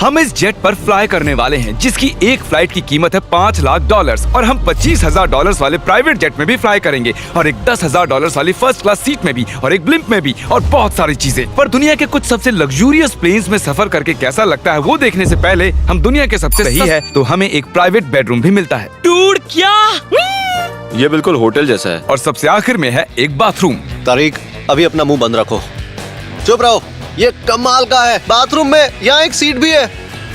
हम इस जेट पर फ्लाई करने वाले हैं जिसकी एक फ्लाइट की कीमत है $5 लाख और हम $25,000 वाले प्राइवेट जेट में भी फ्लाई करेंगे और एक $10,000 वाली फर्स्ट क्लास सीट में भी और एक ब्लिम्प में भी और बहुत सारी चीजें। पर दुनिया के कुछ सबसे लग्जूरियस प्लेन्स में सफर करके कैसा लगता है वो देखने से पहले हम दुनिया के सबसे सही है तो हमें एक प्राइवेट बेडरूम भी मिलता है। डूड क्या? ये बिल्कुल होटल जैसा है। और सबसे आखिर में है एक बाथरूम। तारिक, अभी अपना मुंह बंद रखो, चुप रहो। ये कमाल का है, बाथरूम में यहाँ एक सीट भी है।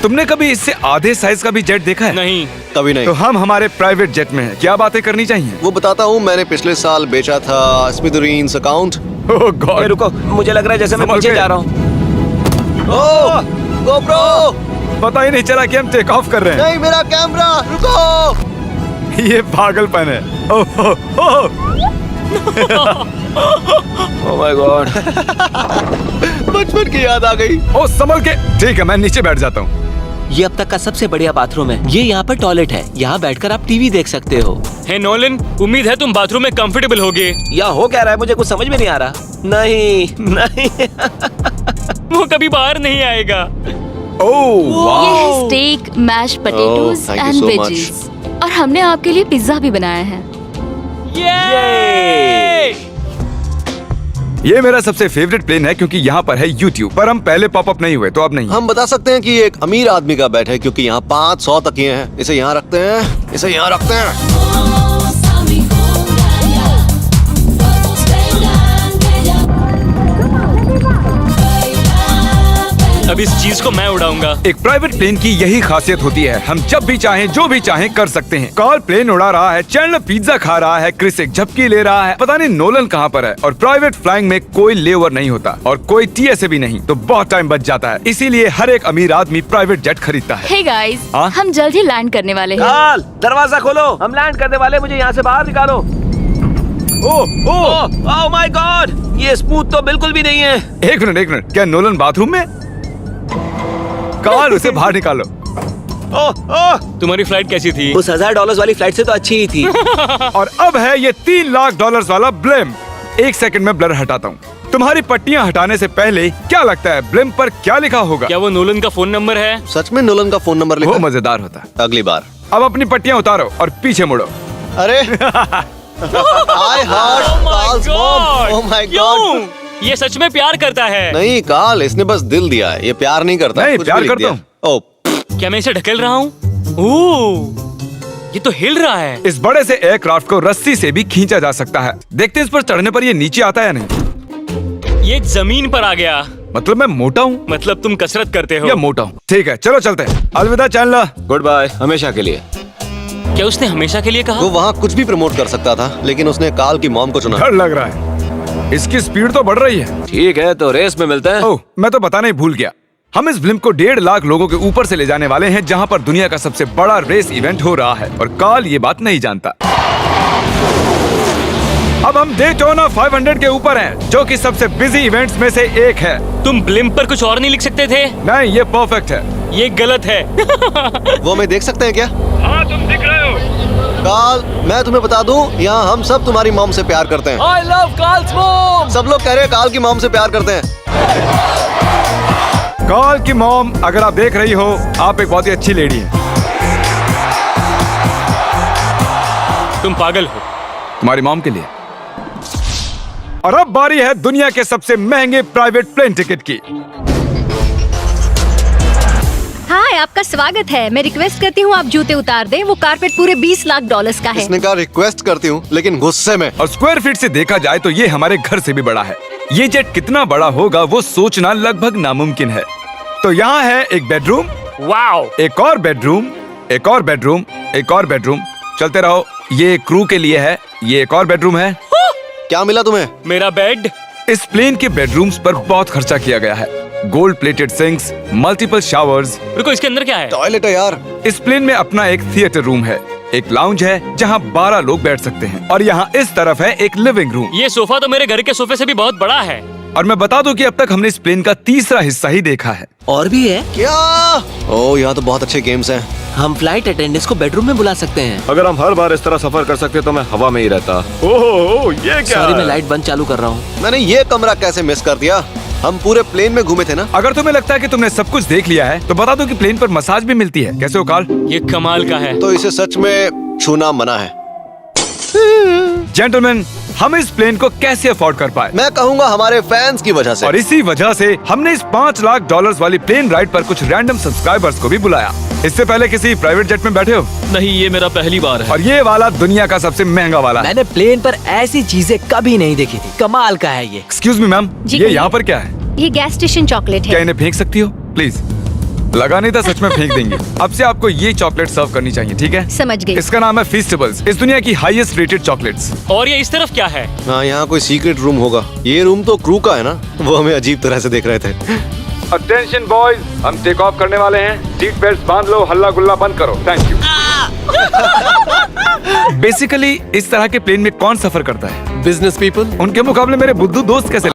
तुमने कभी इससे आधे साइज का भी जेट देखा है? नहीं। कभी नहीं। तो हम हमारे प्राइवेट जेट में हैं। क्या बातें करनी चाहिए? वो बताता हूँ, मैंने पिछले साल बेचा था स्मिथुरीन्स अकाउंट। ओह गॉड, रुको, मुझे लग रहा है जैसे मैं संभल पीछे के। जा रहा हूँ। ओह गोप्रो, पता ही नहीं चला कि हम टेक ऑफ कर रहे हैं। नहीं मेरा कैमरा, रुको। ये पागलपन है। ओह ओह माय गॉड। बचपन की याद आ गई। ओह संभल के। ठीक है, मैं नीचे बैठ जाता हूँ। ये अब तक का सबसे बढ़िया बाथरूम है। ये यहाँ पर टॉयलेट है, यहाँ बैठकर आप टीवी देख सकते हो। हे नोलन, उम्मीद है तुम बाथरूम में कंफर्टेबल होगे। या हो क्या रहा है, मुझे कुछ समझ में नहीं आ रहा। नहीं नहीं। वो कभी बाहर नहीं आएगा। ओह ये है वाह, steak, mash potatoes thank you and so much. Veggies. और हमने आपके लिए पिज्जा भी बनाया है। ये मेरा सबसे फेवरेट प्लेन है क्योंकि यहाँ पर है YouTube। पर हम पहले पॉपअप नहीं हुए तो अब नहीं। हम बता सकते हैं कि ये एक अमीर आदमी का बेड है क्योंकि यहाँ 500 तकिए हैं। इसे यहाँ रखते हैं, इसे यहाँ रखते हैं। अब इस चीज को मैं उड़ाऊंगा। एक प्राइवेट प्लेन की यही खासियत होती है, हम जब भी चाहें जो भी चाहें कर सकते हैं। कार्ल प्लेन उड़ा रहा है, चैंडलर पिज्जा खा रहा है, क्रिस एक झपकी ले रहा है, पता नहीं नोलन कहाँ पर है। और प्राइवेट फ्लाइंग में कोई लेओवर नहीं होता और कोई TSA भी नहीं, तो बहुत टाइम बच जाता है। इसीलिए हर एक अमीर आदमी प्राइवेट जेट खरीदता है। हे गाइस, हाँ? हम जल्द ही लैंड करने वाले हैं। काल, दरवाजा खोलो, हम लैंड करने वाले, मुझे यहाँ से बाहर निकालो। ओह ओह, ओह माय गॉड, ये स्मूथ तो बिल्कुल भी नहीं है। एक मिनट, क्या नोलन बाथरूम में? कार्ल, उसे बाहर निकालो। ओह ओह, तुम्हारी फ्लाइट कैसी थी? उस $1000 वाली फ्लाइट से तो अच्छी ही थी। और अब है ये $3 लाख वाला ब्लिम्प। एक सेकंड में ब्लर हटाता हूँ। तुम्हारी पट्टियाँ हटाने से पहले क्या लगता है ब्लिम्प पर क्या लिखा होगा? क्या वो नोलन का फोन नंबर है? सच में नोलन का फोन नंबर वो लिखा? मजेदार होता। अगली बार। अब अपनी पट्टियाँ उतारो और पीछे मुड़ो। अरे I heard Carl's mom. Oh my God. क्यों? ये सच में प्यार करता है? नहीं कार्ल, इसने बस दिल दिया है, ये प्यार नहीं करता। नहीं, कुछ प्यार भी लिख करता दिया। ओह, क्या मैं इसे ढकेल रहा हूँ? ओह, ये तो हिल रहा है। इस बड़े से एयरक्राफ्ट को रस्सी से भी खींचा जा सकता है। देखते हैं इस पर चढ़ने पर ये नीचे आता है या नहीं। ये जमीन पर आ गया। मतलब मैं मोटा हूँ मतलब तुम कसरत करते हो? या मोटा हूँ? ठीक है, चलो चलते हैं। अलविदा चैंडलर। गुड बाय, हमेशा के लिए। क्या उसने हमेशा के लिए कहा? वो वहाँ कुछ भी प्रमोट कर सकता था, लेकिन उसने कार्ल की मॉम को चुना। डर लग रहा है, इसकी स्पीड तो बढ़ रही है। ठीक है, तो रेस में मिलते हैं। ओह, मैं तो बताना ही भूल गया। हम इस ब्लिम्प को 1.5 लाख लोगों के ऊपर से ले जाने वाले हैं जहाँ पर दुनिया का सबसे बड़ा रेस इवेंट हो रहा है और कार्ल ये बात नहीं जानता। अब हम डेटोना 500 के ऊपर हैं, जो कि सबसे बिजी इवेंट्स में से एक है। तुम ब्लिम्प पर कुछ और नहीं लिख सकते थे? नहीं, ये परफेक्ट है। ये गलत है। वो हमें देख सकते हैं क्या? हाँ, तुम दिख रहे हो। कार्ल, मैं तुम्हें बता दूं, यहाँ हम सब तुम्हारी मॉम से प्यार करते हैं। I love Carl's mom. सब लोग कह रहे हैं कार्ल की मॉम से प्यार करते हैं। कार्ल की मॉम, अगर आप देख रही हो, आप एक बहुत ही अच्छी लेडी है। तुम पागल हो। तुम्हारी मॉम के लिए। और अब बारी है दुनिया के सबसे महंगे प्राइवेट प्लेन टिकट की। हाय, आपका स्वागत है। मैं रिक्वेस्ट करती हूँ आप जूते उतार दें। वो कारपेट पूरे $20 लाख का है। इसने कहा रिक्वेस्ट करती हूँ, लेकिन गुस्से में। और स्क्वायर फीट से देखा जाए तो ये हमारे घर से भी बड़ा है। ये जेट कितना बड़ा होगा वो सोचना लगभग नामुमकिन है। तो यहाँ है एक बेडरूम, वाओ, एक और बेडरूम, एक और बेडरूम, एक और बेडरूम। चलते रहो। ये क्रू के लिए है। ये एक और बेडरूम है। क्या मिला तुम्हें? मेरा बेड। इस प्लेन के बेडरूम्स पर बहुत खर्चा किया गया है। Gold plated sinks, multiple showers. रुको, इसके अंदर क्या है? टॉयलेट है यार। इस प्लेन में अपना एक थिएटर रूम है, एक लाउंज है जहाँ 12 लोग बैठ सकते हैं और यहाँ इस तरफ है एक लिविंग रूम। ये सोफा तो मेरे घर के सोफे से भी बहुत बड़ा है। और मैं बता दूं कि अब तक हमने इस प्लेन का तीसरा हिस्सा ही देखा है। और भी है। क्या? ओह, यहाँ तो बहुत अच्छे गेम्स हैं। हम फ्लाइट अटेंडेंट्स को बेडरूम में बुला सकते हैं। अगर हम हर बार इस तरह सफर कर सकते तो मैं हवा में ही रहता। ओह, ये क्या? सॉरी, मैं लाइट बंद चालू कर रहा हूँ। मैंने ये कमरा कैसे मिस कर दिया? हम पूरे प्लेन में घूमे थे ना। अगर तुम्हें लगता है कि तुमने सब कुछ देख लिया है तो बता दो कि प्लेन पर मसाज भी मिलती है। कैसे हो कार्ल? ये कमाल का है। तो इसे सच में छूना मना है। जेंटलमैन, हम इस प्लेन को कैसे अफोर्ड कर पाए? मैं कहूँगा हमारे फैंस की वजह से। और इसी वजह से हमने इस 5 लाख डॉलर्स वाली प्लेन राइड पर कुछ रैंडम सब्सक्राइबर्स को भी बुलाया। इससे पहले किसी प्राइवेट जेट में बैठे हो? नहीं, ये मेरा पहली बार है। और ये वाला दुनिया का सबसे महंगा वाला है। मैंने प्लेन पर ऐसी चीजें कभी नहीं देखी थी। कमाल का है ये। एक्सक्यूज मी मैम, जी ये कहिए। यहाँ पर क्या है? ये गैस स्टेशन चॉकलेट क्या है। इन्हें फेंक सकती हो प्लीज? लगा नहीं था, सच में फेंक देंगे। अब से आपको ये चॉकलेट सर्व करनी चाहिए, ठीक है? समझ गई। इसका नाम है फीस्टेबल्स, इस दुनिया की हाईएस्ट रेटेड चॉकलेट्स। और ये इस तरफ क्या है? हाँ, यहाँ कोई सीक्रेट रूम होगा। ये रूम तो क्रू का है ना, वो हमें अजीब तरह से देख रहे थे। अटेंशन बॉयज, हम टेक ऑफ करने वाले हैं। सीट बेल्ट बांध लो, हल्ला गुल्ला बंद करो। Thank you. बेसिकली इस तरह के प्लेन में कौन सफर करता है? Business people. उनके मुकाबले मेरे बुद्धू दोस्त कैसे